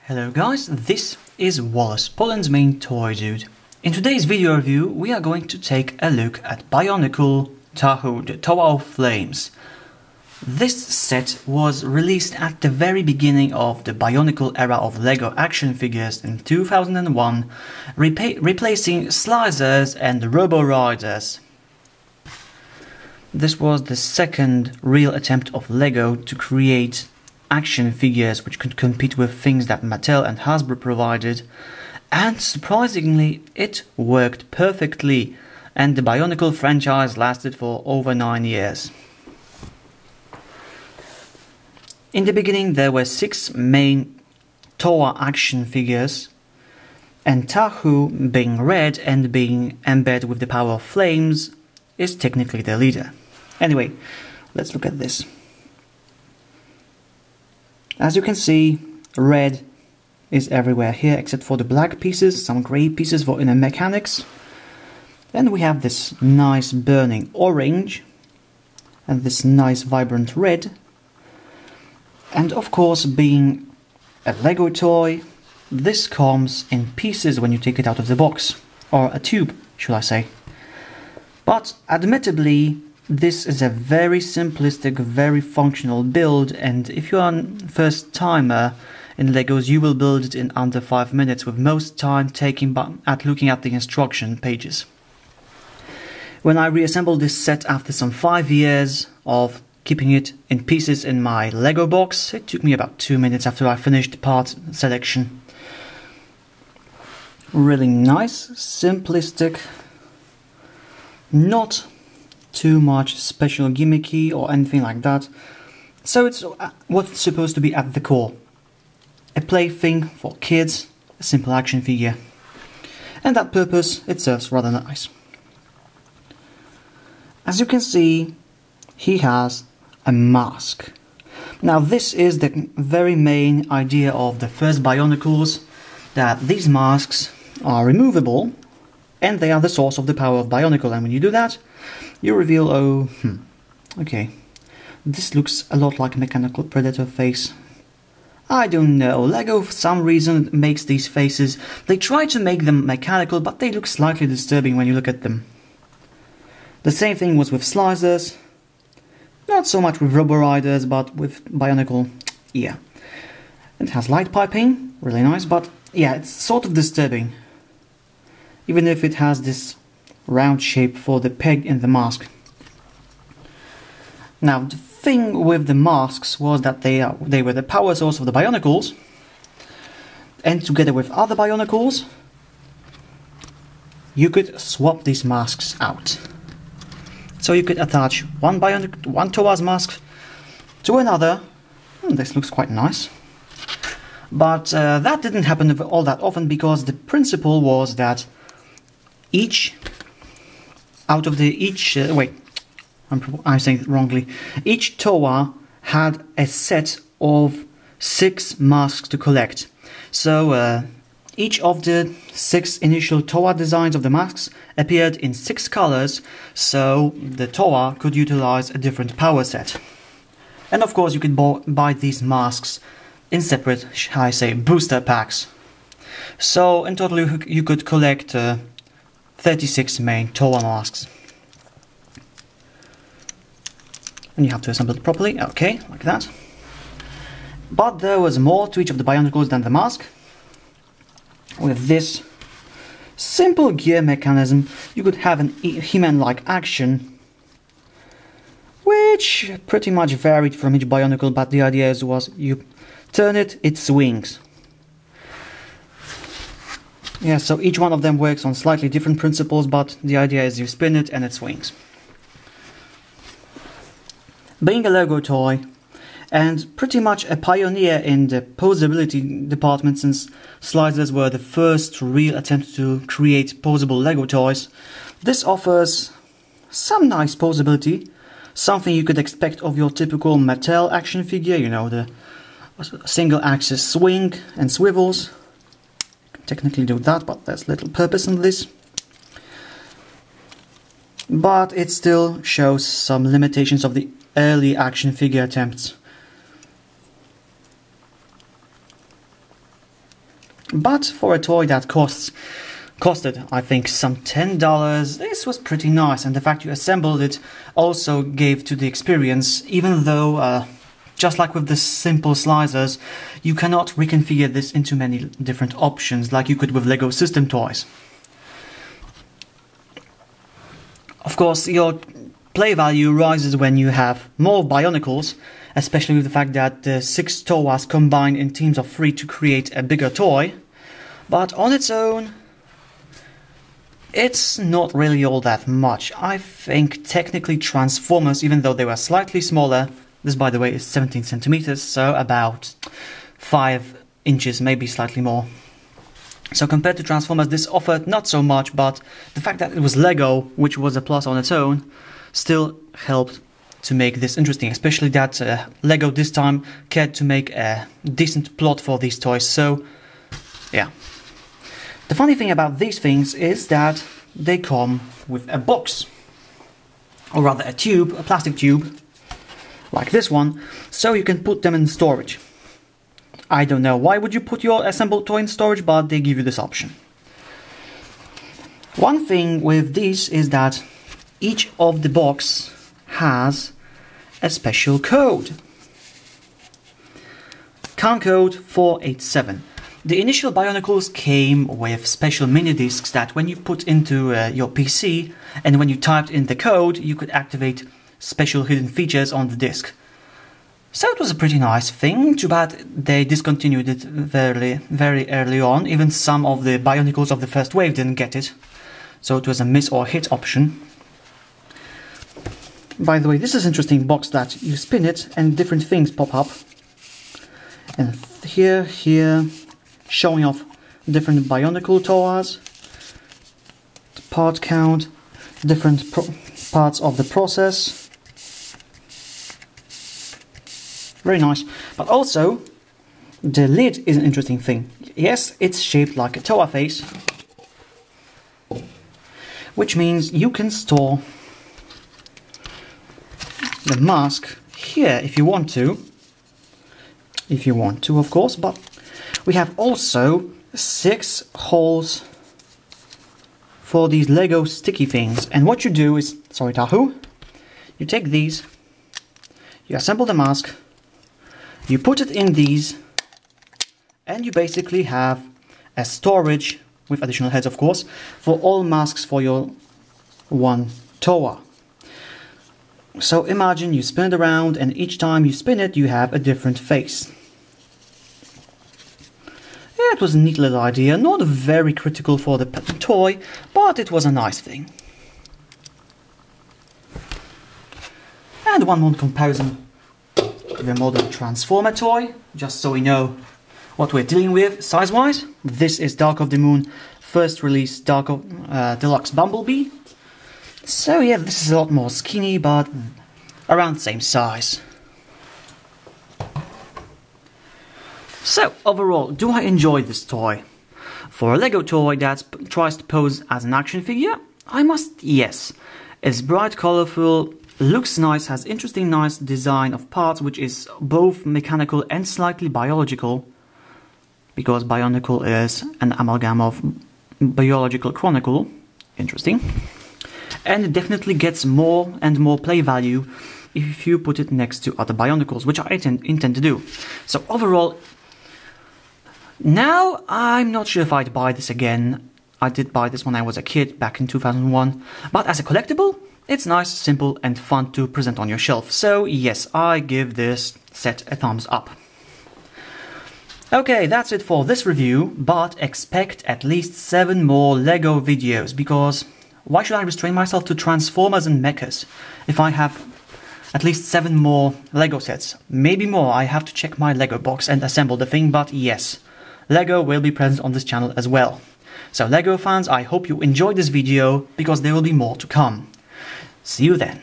Hello guys, this is Wallas, Poland's main toy dude. In today's video review we are going to take a look at Bionicle Tahu, the Tower of Flames. This set was released at the very beginning of the Bionicle era of LEGO action figures in 2001, replacing Slizers and Robo Riders. This was the second real attempt of LEGO to create action figures which could compete with things that Mattel and Hasbro provided, and surprisingly it worked perfectly, and the Bionicle franchise lasted for over 9 years. In the beginning there were 6 main Toa action figures, and Tahu, being red and being embedded with the power of flames, is technically the leader. Anyway, let's look at this. As you can see, red is everywhere here except for the black pieces, some grey pieces for inner mechanics. Then we have this nice burning orange and this nice vibrant red. And of course, being a LEGO toy, this comes in pieces when you take it out of the box, or a tube, should I say. But admittedly, this is a very simplistic, very functional build, and if you are a first timer in LEGOs, you will build it in under 5 minutes, with most time taken at looking at the instruction pages. When I reassembled this set after some 5 years of keeping it in pieces in my LEGO box, it took me about 2 minutes after I finished part selection. Really nice, simplistic, not too much special gimmicky or anything like that. So it's what's supposed to be at the core. A plaything for kids, a simple action figure. And that purpose it serves rather nice. As you can see, he has a mask. Now this is the very main idea of the first Bionicles, that these masks are removable and they are the source of the power of Bionicle, and when you do that, you reveal, okay, this looks a lot like a mechanical predator face. I don't know, LEGO for some reason makes these faces. They try to make them mechanical, but they look slightly disturbing when you look at them. The same thing was with Slizers, not so much with Robo Riders, but with Bionicle, yeah. It has light piping, really nice, but yeah, it's sort of disturbing. Even if it has this round shape for the peg in the mask. Now the thing with the masks was that they were the power source of the Bionicles, and together with other Bionicles you could swap these masks out. So you could attach one Toa's mask to another. This looks quite nice. But that didn't happen all that often, because the principle was that each I'm saying it wrongly. Each Toa had a set of 6 masks to collect. So each of the 6 initial Toa designs of the masks appeared in 6 colors, so the Toa could utilize a different power set. And of course you could buy these masks in separate, shall I say, booster packs. So in total you could collect 36 main Toa masks. And you have to assemble it properly, okay, like that. But there was more to each of the Bionicles than the mask. With this simple gear mechanism, you could have an He-Man-like action, which pretty much varied from each Bionicle, but the idea was you turn it, it swings. Yeah, so each one of them works on slightly different principles, but the idea is you spin it and it swings. Being a LEGO toy, and pretty much a pioneer in the posability department, since Slizers were the first real attempt to create posable LEGO toys, this offers some nice posability, something you could expect of your typical Mattel action figure, you know, the single axis swing and swivels. Technically do that, but there's little purpose in this. But it still shows some limitations of the early action figure attempts. But for a toy that costed, I think, some $10, this was pretty nice, and the fact you assembled it also gave to the experience, even though, just like with the simple Slizers, you cannot reconfigure this into many different options, like you could with LEGO system toys. Of course, your play value rises when you have more Bionicles, especially with the fact that the 6 Tawas combine in teams of 3 to create a bigger toy. But on its own, it's not really all that much. I think technically Transformers, even though they were slightly smaller, this by the way is 17 centimeters, so about 5 inches, maybe slightly more. So compared to Transformers, this offered not so much, but the fact that it was LEGO, which was a plus on its own, still helped to make this interesting, especially that LEGO this time cared to make a decent plot for these toys, so yeah. The funny thing about these things is that they come with a box, or rather a tube, a plastic tube, like this one, so you can put them in storage. I don't know why would you put your assembled toy in storage, but they give you this option. One thing with these is that each of the box has a special code. CAN code 487. The initial Bionicles came with special mini discs that when you put into your PC and when you typed in the code, you could activate special hidden features on the disc. So it was a pretty nice thing. Too bad they discontinued it very early on. Even some of the Bionicles of the first wave didn't get it. So it was a miss or hit option. By the way, this is an interesting box that you spin it and different things pop up. And here, showing off different Bionicle Tawas, part count, different parts of the process. Very nice. But also, the lid is an interesting thing. Yes, it's shaped like a Tawa face, which means you can store the mask here if you want to. If you want to, of course, but we have also 6 holes for these LEGO sticky things. And what you do is, sorry Tahu, you take these, you assemble the mask, you put it in these, and you basically have a storage, with additional heads of course, for all masks for your one Tawa. So imagine you spin it around, and each time you spin it you have a different face. Yeah, it was a neat little idea, not very critical for the toy, but it was a nice thing. And one more comparison with a modern Transformer toy, just so we know what we're dealing with size-wise. This is Dark of the Moon, first release Deluxe Bumblebee. So yeah, this is a lot more skinny, but around the same size. So overall, do I enjoy this toy? For a LEGO toy that tries to pose as an action figure, I must yes. It's bright, colorful, looks nice, has interesting nice design of parts, which is both mechanical and slightly biological, because Bionicle is an amalgam of biological chronicle. Interesting. And it definitely gets more and more play value if you put it next to other Bionicles, which I intend to do. So overall, now I'm not sure if I'd buy this again. I did buy this when I was a kid back in 2001, but as a collectible, it's nice, simple and fun to present on your shelf. So yes, I give this set a thumbs up. Okay, that's it for this review, but expect at least 7 more LEGO videos, because why should I restrain myself to Transformers and mechas if I have at least 7 more LEGO sets? Maybe more. I have to check my LEGO box and assemble the thing, but yes, LEGO will be present on this channel as well. So LEGO fans, I hope you enjoyed this video, because there will be more to come. See you then.